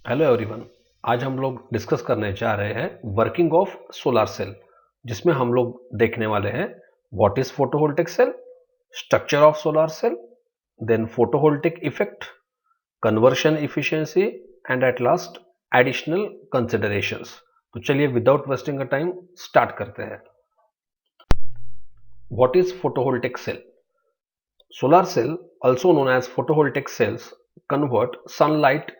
Hello everyone. आज हम लोग डिस्कस करने जा रहे हैं वर्किंग ऑफ सोलर सेल, जिसमें हम लोग देखने वाले हैं what is photovoltaic cell, structure of solar cell, then photovoltaic effect, conversion efficiency and at last additional considerations. तो चलिए without wasting a time start करते हैं। What is photovoltaic cell? Solar cell, also known as photovoltaic cells, convert sunlight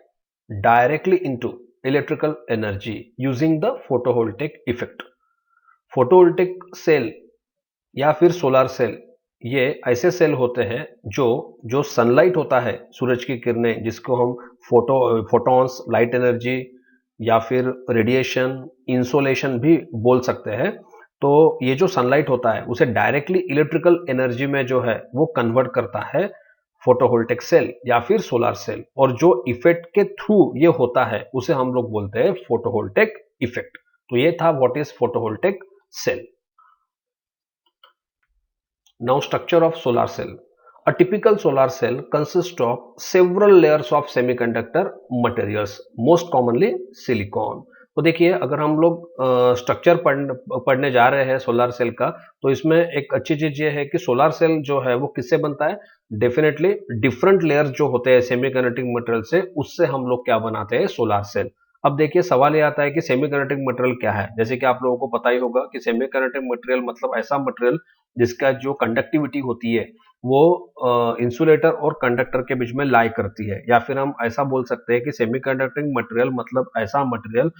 directly into electrical energy using the photovoltaic effect. Photovoltaic cell या फिर solar cell ये ऐसे cell होते हैं जो जो सनलाइट होता है, सूरज की किरणें, जिसको हम फोटॉन्स, लाइट एनर्जी या फिर रेडिएशन, इंसोलेशन भी बोल सकते हैं। तो ये जो सनलाइट होता है उसे डायरेक्टली इलेक्ट्रिकल एनर्जी में जो है वो कन्वर्ट करता है फोटोवोल्टिक सेल या फिर सोलर सेल, और जो इफेक्ट के थ्रू ये होता है उसे हम लोग बोलते हैं फोटोवोल्टिक इफेक्ट। तो ये था what is photovoltaic cell. Now, structure of solar cell. A typical solar cell consists of several layers of semiconductor materials, most commonly silicon. तो देखिए, अगर हम लोग स्ट्रक्चर पढ़ने जा रहे हैं सोलर सेल का, तो इसमें एक अच्छी चीज ये है कि सोलर सेल जो है वो किससे बनता है? डेफिनेटली डिफरेंट लेयर्स जो होते हैं सेमीकंडक्टिंग मटेरियल से, उससे हम लोग क्या बनाते हैं? Solar cell. अब देखिए, सवाल ये आता है कि सेमीकंडक्टिंग मटेरियल क्या है। जैसे कि आप लोगों को पता ही होगा कि सेमीकंडक्टिंग मटेरियल मतलब ऐसा मटेरियल जिसका जो कंडक्टिविटी होती है वो इंसुलेटर और कंडक्टर के बीच में लाई करती है, या फिर हम ऐसा बोल सकते हैं कि सेमीकंडक्टिंग मटेरियल मतलब ऐसा मटेरियल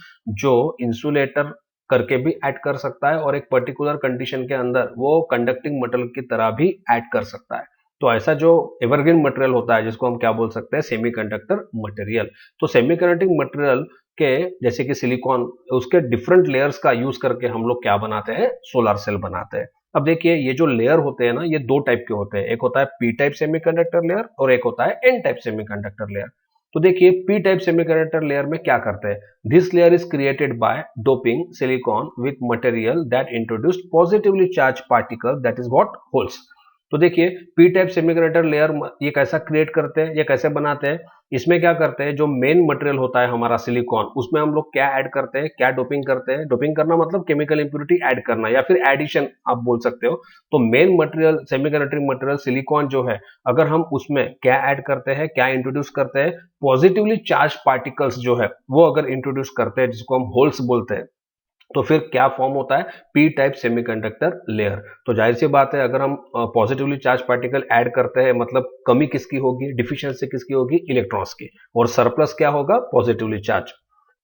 जो इंसुलेटर करके भी ऐड कर सकता है और एक पर्टिकुलर कंडीशन के अंदर वो कंडक्टिंग मटेरियल की तरह भी ऐड कर सकता है। तो ऐसा जो एवरग्रीन मटेरियल होता है जिसको हम क्या बोल सकते हैं? Semiconductor material. तो सेमीकंडक्टिंग मटेरियल के जैसे कि सिलिकॉन, उसके डिफरेंट लेयर्स का यूज करके हम लोग क्या बनाते हैं? सोलर सेल बनाते हैं। अब देखिए, ये जो लेयर होते हैं ना, ये दो टाइप के होते हैं। एक होता है पी टाइप सेमीकंडक्टर लेयर और एक होता है एन टाइप सेमीकंडक्टर लेयर। तो देखिए, पी टाइप सेमीकंडक्टर लेयर में क्या करते हैं? This layer is created by doping silicon with material that introduced positively charge particle, that is what? Holes. तो देखिए, पी टाइप सेमीकंडक्टर लेयर ये कैसा क्रिएट करते हैं, ये कैसे बनाते हैं? इसमें क्या करते हैं, जो मेन मटेरियल होता है हमारा सिलिकॉन, उसमें हम लोग क्या ऐड करते हैं? क्या डोपिंग करते हैं? डोपिंग करना मतलब केमिकल इंप्योरिटी ऐड करना या फिर एडिशन आप बोल सकते हो। तो main material, semiconducting material silicon जो है, अगर हम उसमें क्या ऐड करते हैं, क्या इंट्रोड्यूस करते हैं? पॉजिटिवली चार्ज पार्टिकल्स जो है वो अगर इंट्रोड्यूस करते हैं, जिसको हम होल्स बोलते हैं, तो फिर क्या फॉर्म होता है? P type semiconductor layer. तो जाहिर सी बात है, अगर हम पॉजिटिवली चार्ज पार्टिकल ऐड करते हैं, मतलब कमी किसकी होगी? डिफिशियंसी किसकी होगी? इलेक्ट्रॉन्स की। और सरप्लस क्या होगा? Positively charge.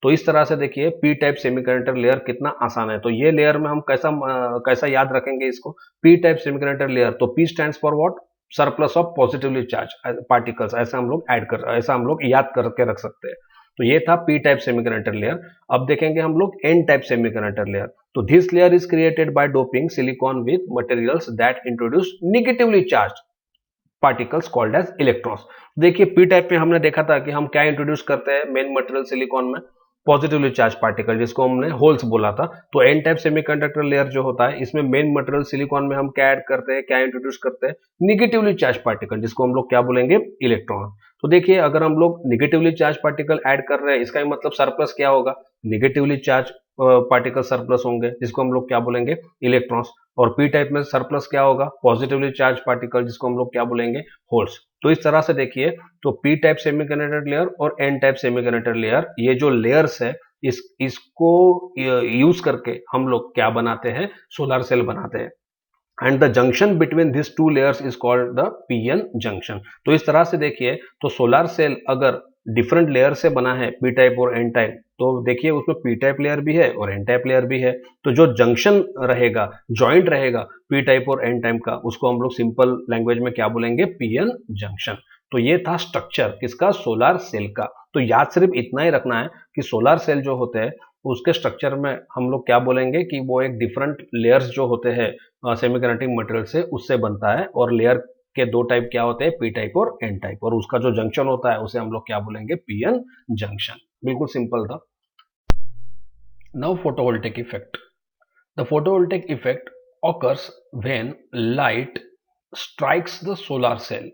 तो इस तरह से देखिए, पी टाइप सेमीकंडक्टर लेयर कितना आसान है। तो ये लेयर में हम कैसा याद रखेंगे इसको? P type semiconductor layer. तो P stands for what? Surplus of positively charge particles. ऐसा हम लोग याद करके रख सकते हैं। तो ये था पी टाइप सेमीकंडक्टर लेयर। अब देखेंगे हम लोग एन टाइप सेमीकंडक्टर लेयर। तो this layer is created by doping silicon with materials that introduce negatively charge particles called as electrons. देखिए, पी टाइप में हमने देखा था कि हम क्या इंट्रोड्यूस करते हैं मेन मटेरियल सिलिकॉन में? पॉजिटिवली चार्ज पार्टिकल, जिसको हमने होल्स बोला था। तो एन टाइप सेमीकंडक्टर लेयर जो होता है, इसमें मेन मटेरियल सिलिकॉन में हम क्या ऐड करते हैं, क्या इंट्रोड्यूस करते हैं? निगेटिवली चार्ज पार्टिकल, जिसको हम लोग क्या बोलेंगे? इलेक्ट्रॉन। तो देखिए, अगर हम लोग निगेटिवली चार्ज पार्टिकल ऐड कर रहे हैं, इसका मतलब सरप्लस क्या होगा? निगेटिवली चार्ज पार्टिकल सरप्लस होंगे, जिसको हम लोग क्या बोलेंगे? इलेक्ट्रॉन्स। और पी टाइप में सरप्लस क्या होगा? पॉजिटिवली चार्ज पार्टिकल, जिसको हम लोग क्या बोलेंगे? होल्स। तो इस तरह से देखिए, तो पी टाइप सेमीकंडक्टर लेयर और एन टाइप सेमीकंडक्टर लेयर, ये जो लेयर्स है, इसको यूज करके हम लोग क्या बनाते हैं? सोलर सेल बनाते हैं। And the junction between this two layers is called the PN junction. तो इस तरह से देखिए, तो सोलर सेल अगर डिफरेंट लेयर से बना है, पी टाइप और एन टाइप, तो देखिए उसमें पी टाइप लेयर भी है और एन टाइप लेयर भी है। तो जो जंक्शन रहेगा, जॉइंट रहेगा पी टाइप और एन टाइप का, उसको हम लोग सिंपल लैंग्वेज में क्या बोलेंगे? PN junction. तो ये था स्ट्रक्चर किसका? सोलर सेल का। तो याद सिर्फ इतना ही रखना है कि सोलर सेल जो होते हैं उसके स्ट्रक्चर में हम लोग क्या बोलेंगे कि वो एक डिफरेंट लेयर्स जो होते हैं सेमीकंडक्टिंग मटेरियल से, उससे बनता है। और लेयर के दो टाइप क्या होते हैं? पी टाइप और एन टाइप। और उसका जो जंक्शन होता है उसे हम लोग क्या बोलेंगे? PN junction. बिल्कुल सिंपल था। Now photovoltaic effect. The photovoltaic effect occurs when light strikes the solar cell.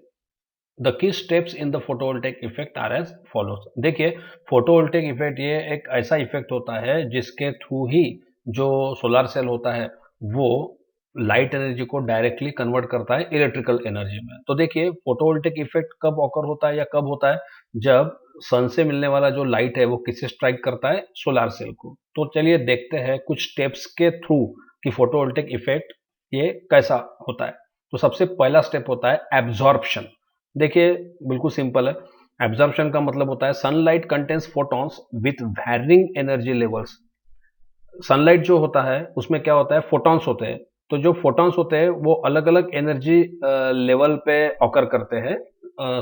The key steps in the photovoltaic effect are as follows. देखिए, फोटोवोल्टेइक इफेक्ट ये एक ऐसा इफेक्ट होता है जिसके थ्रू ही जो सोलर सेल होता है वो लाइट एनर्जी को डायरेक्टली कन्वर्ट करता है इलेक्ट्रिकल एनर्जी में। तो देखिए, फोटोवोल्टेइक इफेक्ट कब ऑकर होता है या कब होता है, जब सन से मिलने वाला जो लाइट है वो किसे स्ट्राइक करता है, सोलर सेल को। तो चलिए देखते हैं कुछ स्टेप्स के थ्रू कि फोटोवोल्टेइक इफेक्ट ये कैसा होता है। तो सबसे पहला स्टेप होता है एब्जॉर्प्शन। देखिए, बिल्कुल सिंपल है। एब्जॉर्प्शन का मतलब होता है sunlight contains photons with varying energy levels. Sunlight जो होता है उसमें क्या होता है, फोटॉन्स होते हैं। तो जो फोटॉन्स होते हैं वो अलग अलग एनर्जी लेवल पे ऑकर करते हैं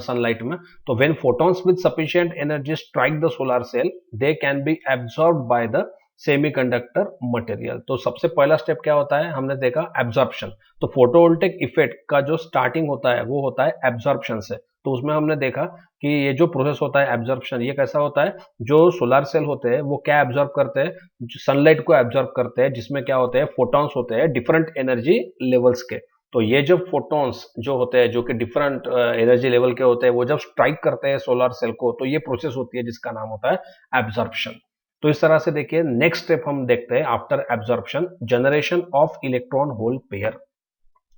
सनलाइट में। तो when photons with sufficient energy strike the solar cell, they can be absorbed by the semiconductor material. तो सबसे पहला स्टेप क्या होता है, हमने देखा एब्जॉर्प्शन। तो फोटोवोल्टेइक इफेक्ट का जो स्टार्टिंग होता है वो होता है एब्जॉर्प्शन से। तो उसमें हमने देखा कि ये जो प्रोसेस होता है एब्जॉर्प्शन, ये कैसा होता है, जो सोलर सेल होते हैं वो क्या एब्जॉर्ब करते हैं, सनलाइट को एब्जॉर्ब करते हैं, जिसमें क्या होते हैं, फोटॉन्स होते हैं डिफरेंट एनर्जी लेवल्स के। तो ये जब फोटॉन्स जो होते हैं, जो कि डिफरेंट एनर्जी लेवल के होते हैं, वो जब स्ट्राइक करते हैं सोलर सेल को, तो ये प्रोसेस होती है जिसका नाम होता है एब्जॉर्प्शन। तो इस तरह से देखिए, नेक्स्ट स्टेप हम देखते हैं after absorption, generation of electron hole pair.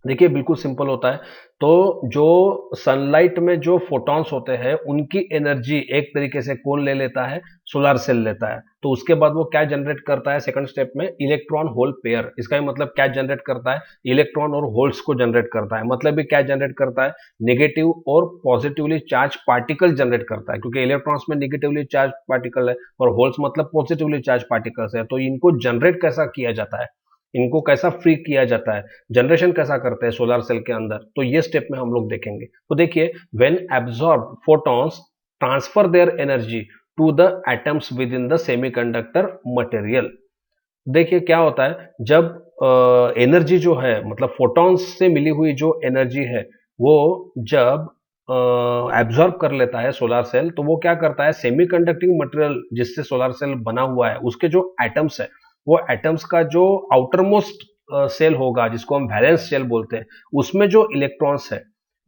देखिए, बिल्कुल सिंपल होता है। तो जो सनलाइट में जो फोटॉन्स होते हैं उनकी एनर्जी एक तरीके से कौन ले लेता है, सोलर सेल लेता है। तो उसके बाद वो क्या जनरेट करता है सेकंड स्टेप में, इलेक्ट्रॉन होल पेयर। इसका ही मतलब क्या जनरेट करता है, इलेक्ट्रॉन और होल्स को जनरेट करता है। मतलब भी क्या जनरेट करता है, नेगेटिव और पॉजिटिवली चार्ज पार्टिकल जनरेट करता है, क्योंकि इलेक्ट्रॉन्स में नेगेटिवली चार्ज पार्टिकल है और होल्स मतलब पॉजिटिवली चार्ज पार्टिकल्स है। तो इनको जनरेट कैसा किया जाता है, इनको कैसा फ्री किया जाता है, जनरेशन कैसा करते हैं सोलर सेल के अंदर, तो ये स्टेप में हम लोग देखेंगे। तो देखिए, when absorb photons transfer their energy to the atoms within the semiconductor material. देखिए क्या होता है, जब एनर्जी जो है, मतलब फोटॉन्स से मिली हुई जो एनर्जी है, वो जब एब्जॉर्ब कर लेता है सोलर सेल, तो वो क्या करता है, सेमीकंडक्टिंग मटेरियल जिससे सोलर सेल बना हुआ है उसके जो एटम्स है, वो एटम्स का जो आउटर मोस्ट सेल होगा जिसको हम वैलेंस सेल बोलते हैं, उसमें जो इलेक्ट्रॉन्स है,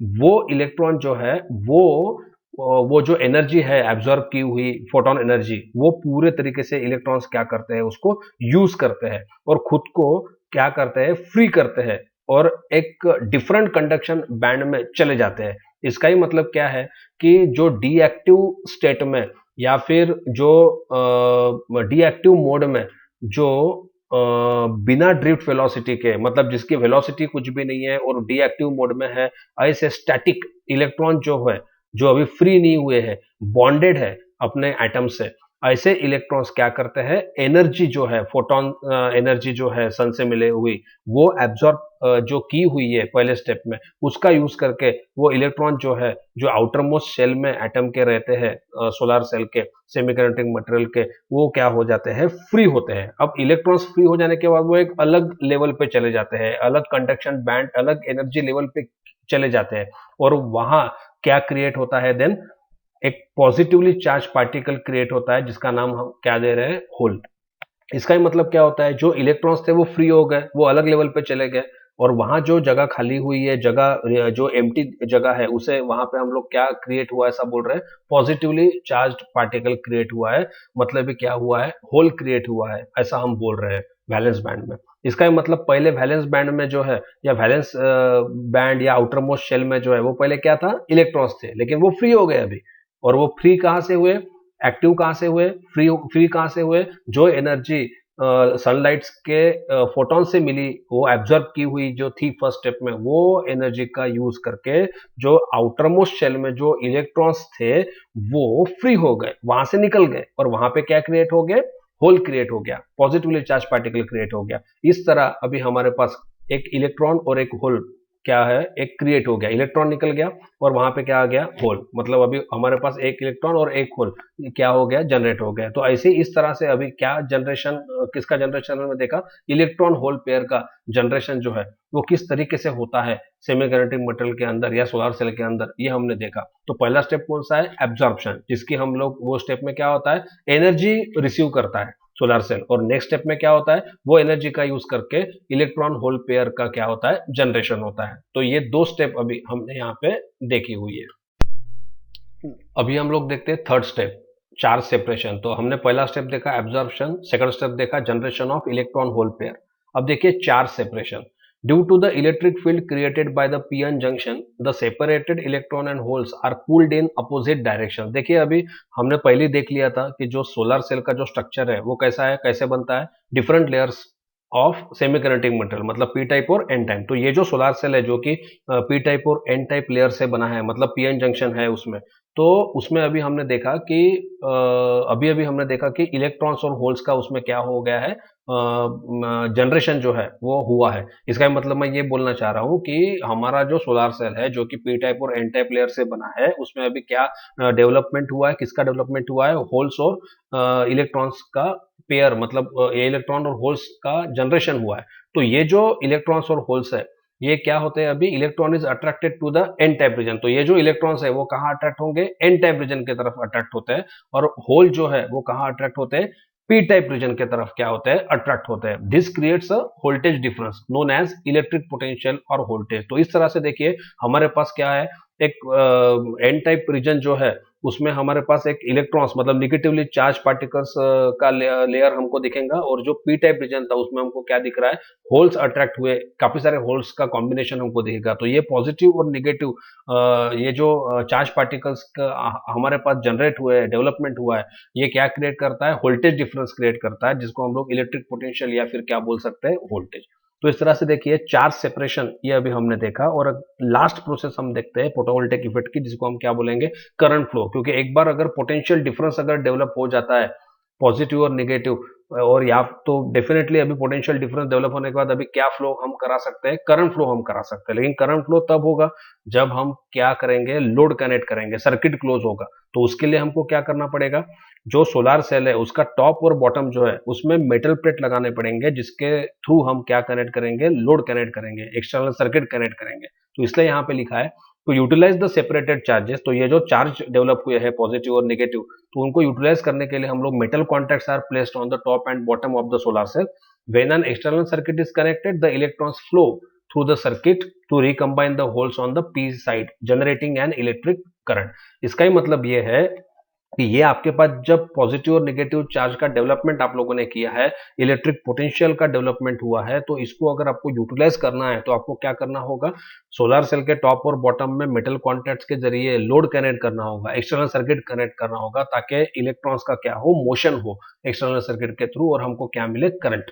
वो इलेक्ट्रॉन जो है वो जो एनर्जी है एब्जॉर्ब की हुई फोटोन एनर्जी, वो पूरे तरीके से इलेक्ट्रॉन्स क्या करते हैं, उसको यूज करते हैं और खुद को क्या करते हैं, फ्री करते हैं और एक डिफरेंट कंडक्शन बैंड में चले जाते हैं। इसका ही मतलब क्या है कि जो डीएक्टिव स्टेट में या फिर जो डीएक्टिव मोड में जो बिना ड्रिफ्ट वेलोसिटी के, मतलब जिसकी वेलोसिटी कुछ भी नहीं है और डीएक्टिव मोड में है, ऐसे स्टैटिक इलेक्ट्रॉन जो है, जो अभी फ्री नहीं हुए हैं, बॉन्डेड है अपने एटम से, ऐसे इलेक्ट्रॉन्स क्या करते हैं, एनर्जी जो है, फोटोन एनर्जी जो है सन से मिले हुई, वो एब्जॉर्ब जो की हुई है पहले स्टेप में, उसका यूज करके वो इलेक्ट्रॉन जो है, जो आउटर मोस्ट सेल में एटम के रहते हैं, सोलर सेल के, सेमीकंडक्टिंग मटेरियल के, वो क्या हो जाते हैं, फ्री होते हैं। अब इलेक्ट्रॉन्स फ्री हो जाने के बाद वो एक अलग लेवल पे चले जाते हैं, अलग कंडक्शन बैंड, अलग एनर्जी लेवल पे चले जाते हैं और वहां क्या क्रिएट होता है, देन एक पॉजिटिवली चार्ज पार्टिकल क्रिएट होता है जिसका नाम हम क्या दे रहे हैं, होल। इसका ही मतलब क्या होता है, जो इलेक्ट्रॉन्स थे वो फ्री हो गए, वो अलग लेवल पे चले गए और वहां जो जगह खाली हुई है, जगह जो एम्प्टी जगह है, उसे वहां पे हम लोग क्या क्रिएट हुआ है, ऐसा बोल रहे हैं, पॉजिटिवली चार्ज्ड पार्टिकल क्रिएट हुआ है। मतलब क्या हुआ है, होल क्रिएट हुआ है, ऐसा हम बोल रहे हैं वैलेंस बैंड में। इसका ही मतलब पहले वैलेंस बैंड में जो है, या वैलेंस बैंड या आउटर मोस्ट शेल में जो है, वो पहले क्या था, इलेक्ट्रॉन्स थे, लेकिन वो फ्री हो गए अभी। और वो फ्री कहां से हुए, एक्टिव कहां से हुए, फ्री फ्री कहां से हुए, जो एनर्जी सनलाइट के फोटोन से मिली, वो एब्जॉर्ब की हुई जो थी फर्स्ट स्टेप में, वो एनर्जी का यूज करके जो आउटर मोस्ट शेल में जो इलेक्ट्रॉन्स थे वो फ्री हो गए, वहां से निकल गए और वहां पे क्या क्रिएट हो गए, होल क्रिएट हो गया, पॉजिटिवली चार्ज पार्टिकल क्रिएट हो गया। इस तरह अभी हमारे पास एक इलेक्ट्रॉन और एक होल क्या है, एक क्रिएट हो गया, इलेक्ट्रॉन निकल गया और वहां पे क्या आ गया, होल। मतलब अभी हमारे पास एक इलेक्ट्रॉन और एक होल क्या हो गया, जनरेट हो गया। तो ऐसे इस तरह से अभी क्या जनरेशन, किसका जनरेशन हमने देखा, इलेक्ट्रॉन होल पेयर का जनरेशन जो है वो किस तरीके से होता है सेमीकंडक्टिंग मटेरियल के अंदर या सोलर सेल के अंदर, ये हमने देखा। तो पहला स्टेप कौन सा है, एब्जॉर्प्शन, जिसकी हम लोग, वो स्टेप में क्या होता है, एनर्जी रिसीव करता है सोलर सेल, और नेक्स्ट स्टेप में क्या होता है, वो एनर्जी का यूज करके इलेक्ट्रॉन होल पेयर का क्या होता है, जनरेशन होता है। तो ये दो स्टेप अभी हमने यहाँ पे देखी हुई है। अभी हम लोग देखते हैं थर्ड स्टेप, चार्ज सेपरेशन। तो हमने पहला स्टेप देखा एब्जॉर्प्शन, सेकंड स्टेप देखा generation of electron hole pair. अब देखिए charge separation. Due to the electric field created by the PN junction, the separated electron and holes are pulled in opposite direction. देखिए अभी हमने पहले देख लिया था कि जो सोलर सेल का जो स्ट्रक्चर है वो कैसा है, कैसे बनता है, different layers of semiconducting material, मतलब पी टाइप और एन टाइप। तो ये जो सोलर सेल है जो कि पी टाइप और एन टाइप लेयर से बना है, मतलब पीएन जंक्शन है उसमें। तो उसमें अभी हमने देखा कि अभी अभी हमने देखा कि इलेक्ट्रॉन्स और होल्स का उसमें क्या हो गया है, जनरेशन जो है वो हुआ है। इसका मतलब मैं ये बोलना चाह रहा हूँ कि हमारा जो सोलर सेल है जो कि पी टाइप और एन टाइप लेयर से बना है, उसमें अभी क्या डेवलपमेंट हुआ है, किसका डेवलपमेंट हुआ है, होल्स और इलेक्ट्रॉन्स का पेयर, मतलब ये इलेक्ट्रॉन और होल्स का जनरेशन हुआ है। तो ये जो इलेक्ट्रॉन्स और होल्स है ये क्या होते हैं, अभी electron is attracted to the n type region. तो ये जो इलेक्ट्रॉन्स है वो कहाँ अट्रैक्ट होंगे, एन टाइप रीजन की तरफ अट्रैक्ट होते हैं। और होल जो है वो कहाँ अट्रैक्ट होते हैं, पी टाइप रीजन की तरफ क्या होते हैं, अट्रैक्ट होते हैं। This creates a voltage difference known as electric potential और वोल्टेज। तो इस तरह से देखिए हमारे पास क्या है, एक एन टाइप रीजन जो है उसमें हमारे पास एक इलेक्ट्रॉन्स, मतलब निगेटिवली चार्ज पार्टिकल्स का लेयर हमको दिखेगा, और जो पी टाइप रीजन था उसमें हमको क्या दिख रहा है, होल्स अट्रैक्ट हुए, काफी सारे होल्स का कॉम्बिनेशन हमको दिखेगा। तो ये पॉजिटिव और निगेटिव ये जो चार्ज पार्टिकल्स का हमारे पास जनरेट हुए, डेवलपमेंट हुआ है, ये क्या क्रिएट करता है, वोल्टेज डिफरेंस क्रिएट करता है, जिसको हम लोग इलेक्ट्रिक पोटेंशियल या फिर क्या बोल सकते हैं, वोल्टेज। तो इस तरह से देखिए चार्ज सेपरेशन ये अभी हमने देखा। और लास्ट प्रोसेस हम देखते हैं फोटोवोल्टेइक इफेक्ट की, जिसको हम क्या बोलेंगे, करंट फ्लो। क्योंकि एक बार अगर पोटेंशियल डिफरेंस अगर डेवलप हो जाता है, पॉजिटिव और निगेटिव, और या तो डेफिनेटली अभी पोटेंशियल डिफरेंस डेवलप होने के बाद अभी क्या फ्लो हम करा सकते हैं, करंट फ्लो हम करा सकते हैं। लेकिन करंट फ्लो तब होगा जब हम क्या करेंगे, लोड कनेक्ट करेंगे, सर्किट क्लोज होगा। तो उसके लिए हमको क्या करना पड़ेगा, जो सोलार सेल है उसका टॉप और बॉटम जो है उसमें मेटल प्लेट लगाने पड़ेंगे, जिसके थ्रू हम क्या कनेक्ट करेंगे, लोड कनेक्ट करेंगे, एक्सटर्नल सर्किट कनेक्ट करेंगे। तो इसलिए यहाँ पे लिखा है to utilise the separated charges. तो ये जो चार्ज डेवलप हुए हैं पॉजिटिव और नेगेटिव, तो उनको यूटिलाइज करने के लिए हम लोग metal contacts are placed on the top and bottom of the solar cell. When an external circuit is connected, the electrons flow through the circuit to recombine the holes on the p side, generating an electric current. इसका ही मतलब ये है कि ये आपके पास जब positive और नेगेटिव चार्ज का डेवलपमेंट आप लोगों ने किया है, इलेक्ट्रिक पोटेंशियल का डेवलपमेंट हुआ है, तो इसको अगर आपको यूटिलाइज करना है तो आपको क्या करना होगा, सोलर सेल के टॉप और बॉटम में मेटल कॉन्टैक्ट्स के जरिए लोड कनेक्ट करना होगा, एक्सटर्नल सर्किट कनेक्ट करना होगा, ताकि इलेक्ट्रॉन्स का क्या हो, मोशन हो एक्सटर्नल सर्किट के थ्रू, और हमको क्या मिले, current.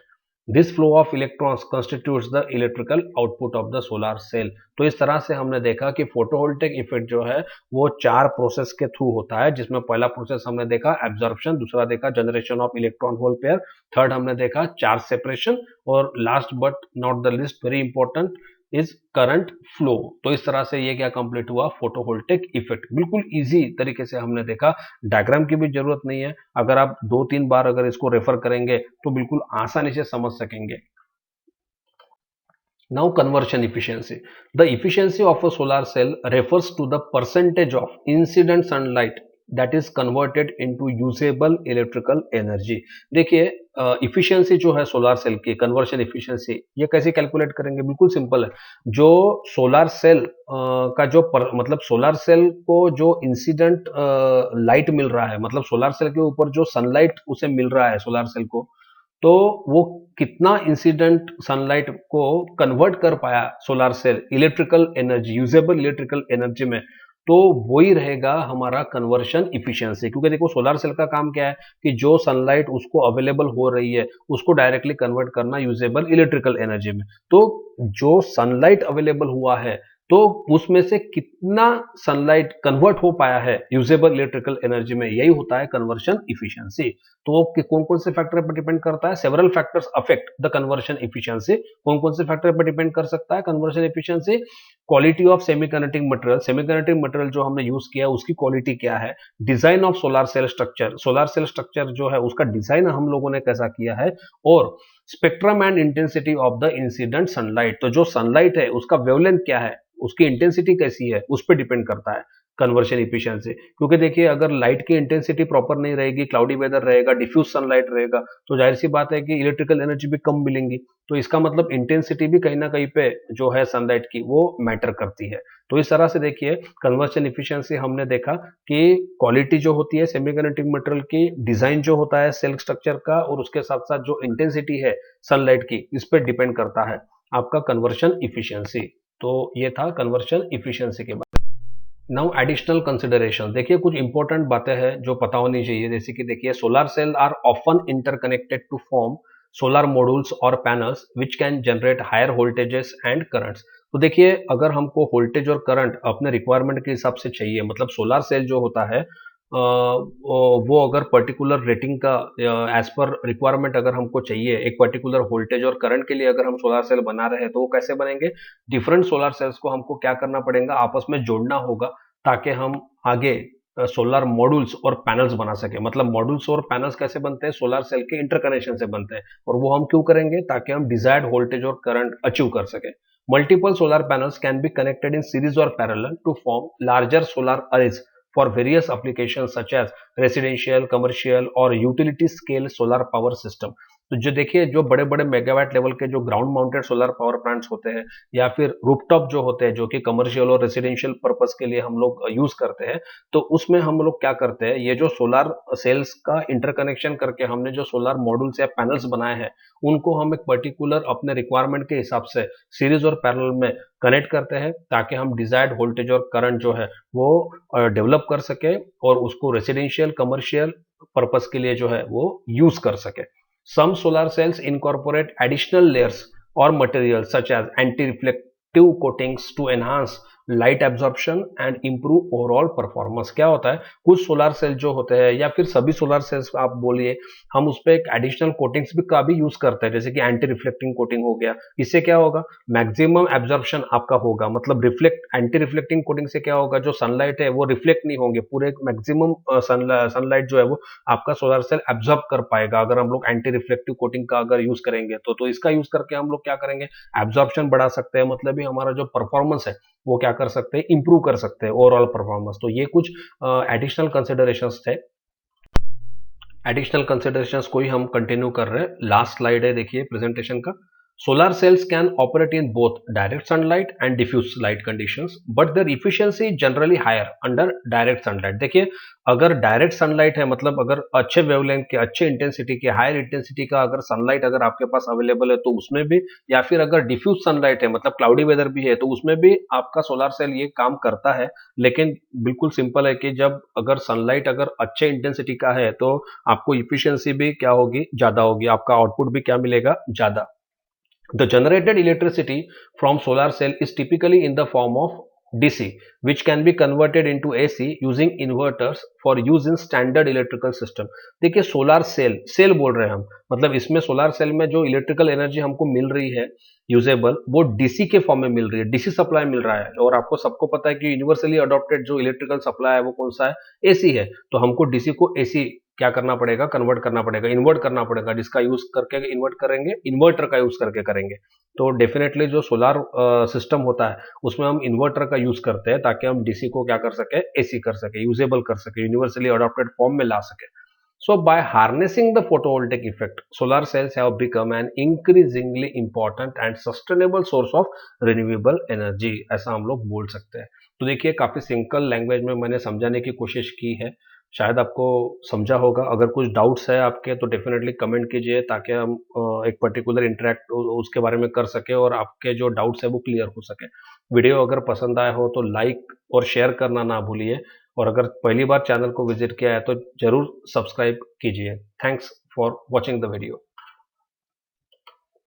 This flow of electrons constitutes the electrical output of the solar cell. तो इस तरह से हमने देखा कि फोटोवोल्टेइक इफेक्ट जो है वो चार प्रोसेस के थ्रू होता है, जिसमें पहला प्रोसेस हमने देखा एब्जॉर्प्शन, दूसरा देखा generation of electron hole pair, third हमने देखा चार्ज सेपरेशन, और last but not the list very important is current flow. तो इस तरह से ये क्या कंप्लीट हुआ, फोटोवोल्टेइक इफेक्ट। बिल्कुल इजी तरीके से हमने देखा, डायग्राम की भी जरूरत नहीं है, अगर आप 2-3 बार अगर इसको रेफर करेंगे तो बिल्कुल आसानी से समझ सकेंगे। Now conversion efficiency. The efficiency of a solar cell refers to the percentage of incident sunlight that is converted into usable electrical energy. देखिए इफिशियंसी जो है सोलर सेल की, कन्वर्शन इफिशियंसी, ये कैसे कैलकुलेट करेंगे, बिल्कुल सिंपल है। जो सोलर सेल का जो मतलब सोलर सेल को जो इंसिडेंट लाइट मिल रहा है, मतलब सोलर सेल के ऊपर जो सनलाइट उसे मिल रहा है सोलर सेल को, तो वो कितना इंसिडेंट सनलाइट को कन्वर्ट कर पाया solar cell electrical energy, usable electrical energy में, तो वही रहेगा हमारा कन्वर्शन इफिशियंसी। क्योंकि देखो सोलर सेल का काम क्या है कि जो सनलाइट उसको अवेलेबल हो रही है उसको डायरेक्टली कन्वर्ट करना यूजेबल इलेक्ट्रिकल एनर्जी में। तो जो सनलाइट अवेलेबल हुआ है तो उसमें से कितना सनलाइट कन्वर्ट हो पाया है यूजेबल इलेक्ट्रिकल एनर्जी में, यही होता है कन्वर्शन इफिशियंसी। तो कौन कौन से फैक्टर पर डिपेंड करता है, several factors affect the conversion efficiency. कौन कौन से फैक्टर पर डिपेंड कर सकता है conversion efficiency, quality of semiconducting material, semiconducting material जो हमने यूज किया उसकी क्वालिटी क्या है, design of solar cell structure, solar cell structure जो है उसका डिजाइन हम लोगों ने कैसा किया है, और spectrum and intensity of the incident sunlight. तो जो सनलाइट है उसका वेवलेंथ क्या है, उसकी इंटेंसिटी कैसी है, उस पर डिपेंड करता है। कन्वर्शन इफिशियंसी, क्योंकि देखिए अगर लाइट की इंटेंसिटी प्रॉपर नहीं रहेगी, क्लाउडी वेदर रहेगा, डिफ्यूज सनलाइट रहेगा, तो जाहिर सी बात है कि इलेक्ट्रिकल एनर्जी भी कम मिलेंगी। तो इसका मतलब इंटेंसिटी भी कहीं ना कहीं पे जो है सनलाइट की वो मैटर करती है। तो इस तरह से देखिए कन्वर्शन इफिशियंसी हमने देखा कि क्वालिटी जो होती है सेमीकंडक्टिंग मटेरियल की, डिजाइन जो होता है सेल स्ट्रक्चर का, और उसके साथ साथ जो इंटेंसिटी है सनलाइट की, इस पर डिपेंड करता है आपका कन्वर्शन इफिशियंसी। तो ये था कन्वर्शन इफिशियंसी के बारे में। नाउ एडिशनल कंसिडरेशन, देखिए कुछ इंपॉर्टेंट बातें हैं जो पता होनी चाहिए, जैसे कि देखिए solar cell are often interconnected to form solar modules और panels which can generate higher voltages and currents. तो देखिए अगर हमको वोल्टेज और करंट अपने रिक्वायरमेंट के हिसाब से चाहिए, मतलब सोलर सेल जो होता है वो अगर पर्टिकुलर रेटिंग का एज पर रिक्वायरमेंट अगर हमको चाहिए, एक पर्टिकुलर वोल्टेज और करंट के लिए अगर हम सोलर सेल बना रहे हैं, तो वो कैसे बनेंगे? डिफरेंट सोलर सेल्स को हमको क्या करना पड़ेगा, आपस में जोड़ना होगा, ताकि हम आगे सोलर मॉड्यूल्स और पैनल्स बना सके। मतलब मॉड्यूल्स और पैनल्स कैसे बनते हैं? सोलर सेल के इंटरकनेक्शन से बनते हैं, और वो हम क्यों करेंगे? ताकि हम डिजायर्ड वोल्टेज और करंट अचीव कर सके। Multiple solar panels can be connected in series और parallel to form larger solar arrays for various applications such as residential, commercial और utility scale solar power system। तो जो देखिए जो बड़े बड़े मेगावाट लेवल के जो ground mounted solar power plants होते हैं, या फिर रूफटॉप जो होते हैं, जो कि कमर्शियल और रेसिडेंशियल पर्पस के लिए हम लोग यूज करते हैं, तो उसमें हम लोग क्या करते हैं, ये जो सोलर सेल्स का इंटरकनेक्शन करके हमने जो सोलर मॉड्यूल्स या पैनल्स बनाए हैं, उनको हम एक पर्टिकुलर अपने रिक्वायरमेंट के हिसाब से सीरीज और पैरेलल में कनेक्ट करते हैं, ताकि हम डिजायर्ड वोल्टेज और करंट जो है वो डेवलप कर सके, और उसको रेसिडेंशियल कमर्शियल पर्पस के लिए जो है वो यूज कर सके। Some solar cells incorporate additional layers और material such as anti reflective coatings to enhance light absorption and improve overall performance. क्या होता है, कुछ सोलर सेल जो होते हैं, या फिर सभी सोलर सेल्स आप बोलिए, हम उस पर एक एडिशनल कोटिंग्स भी का भी यूज करते हैं, जैसे कि एंटी रिफ्लेक्टिंग कोटिंग हो गया। इससे क्या होगा, मैक्सिमम एब्जॉर्प्शन आपका होगा, मतलब रिफ्लेक्ट एंटी रिफ्लेक्टिंग कोटिंग से क्या होगा, जो सनलाइट है वो रिफ्लेक्ट नहीं होंगे, पूरे मैक्सिमम सनलाइट जो है वो आपका सोलर सेल एब्जॉर्ब कर पाएगा, अगर हम लोग एंटी रिफ्लेक्टिव कोटिंग का अगर यूज करेंगे तो इसका यूज करके हम लोग क्या करेंगे, एब्जॉर्प्शन बढ़ा सकते हैं, मतलब ही हमारा जो परफॉर्मेंस है वो क्या कर सकते हैं, इंप्रूव कर सकते हैं ओवरऑल परफॉर्मेंस। तो ये कुछ एडिशनल कंसिडरेशंस थे। एडिशनल कंसिडरेशंस को ही हम कंटिन्यू कर रहे हैं। लास्ट स्लाइड है देखिए प्रेजेंटेशन का। Solar cells can operate in both direct sunlight and diffuse light conditions, but their efficiency generally higher under direct sunlight. देखिए अगर डायरेक्ट सनलाइट है, मतलब अगर अच्छे वेवलेंथ के, अच्छे इंटेंसिटी के, हायर इंटेंसिटी का अगर सनलाइट अगर आपके पास अवेलेबल है, तो उसमें भी, या फिर अगर डिफ्यूज सनलाइट है, मतलब क्लाउडी वेदर भी है, तो उसमें भी आपका सोलर सेल ये काम करता है। लेकिन बिल्कुल सिंपल है कि जब अगर सनलाइट अगर अच्छे इंटेंसिटी का है, तो आपको इफिशियंसी भी क्या होगी, ज्यादा होगी, आपका आउटपुट भी क्या मिलेगा, ज्यादा। The generated electricity from solar cell is typically in the form of DC, which can be converted into AC using inverters for use in standard electrical system। देखिए सोलर सेल, सेल बोल रहे हैं हम, मतलब इसमें सोलर सेल में जो electrical energy हमको मिल रही है यूजेबल, वो डीसी के फॉर्म में मिल रही है, डीसी सप्लाई मिल रहा है। और आपको सबको पता है कि यूनिवर्सली अडॉप्टेड जो इलेक्ट्रिकल सप्लाई है वो कौन सा है, एसी है। तो हमको डीसी को एसी क्या करना पड़ेगा, कन्वर्ट करना पड़ेगा, इन्वर्ट करना पड़ेगा, जिसका यूज करके इन्वर्ट करेंगे, इन्वर्टर का यूज करके करेंगे। तो डेफिनेटली जो सोलर सिस्टम होता है उसमें हम इन्वर्टर का यूज करते हैं, ताकि हम डीसी को क्या कर सके, एसी कर सके, यूजेबल कर सके, यूनिवर्सली अडॉप्टेड फॉर्म में ला सके। So by harnessing the photovoltaic effect, solar cells have become an increasingly important and sustainable source of renewable energy, ऐसा हम लोग बोल सकते हैं। तो देखिए काफी सिंपल लैंग्वेज में मैंने समझाने की कोशिश की है, शायद आपको समझा होगा। अगर कुछ डाउट्स है आपके तो डेफिनेटली कमेंट कीजिए, ताकि हम एक पर्टिकुलर इंटरेक्ट उसके बारे में कर सके, और आपके जो डाउट्स है वो क्लियर हो सके। वीडियो अगर पसंद आया हो तो लाइक और शेयर करना ना भूलिए, और अगर पहली बार चैनल को विजिट किया है तो जरूर सब्सक्राइब कीजिए। Thanks for watching the video.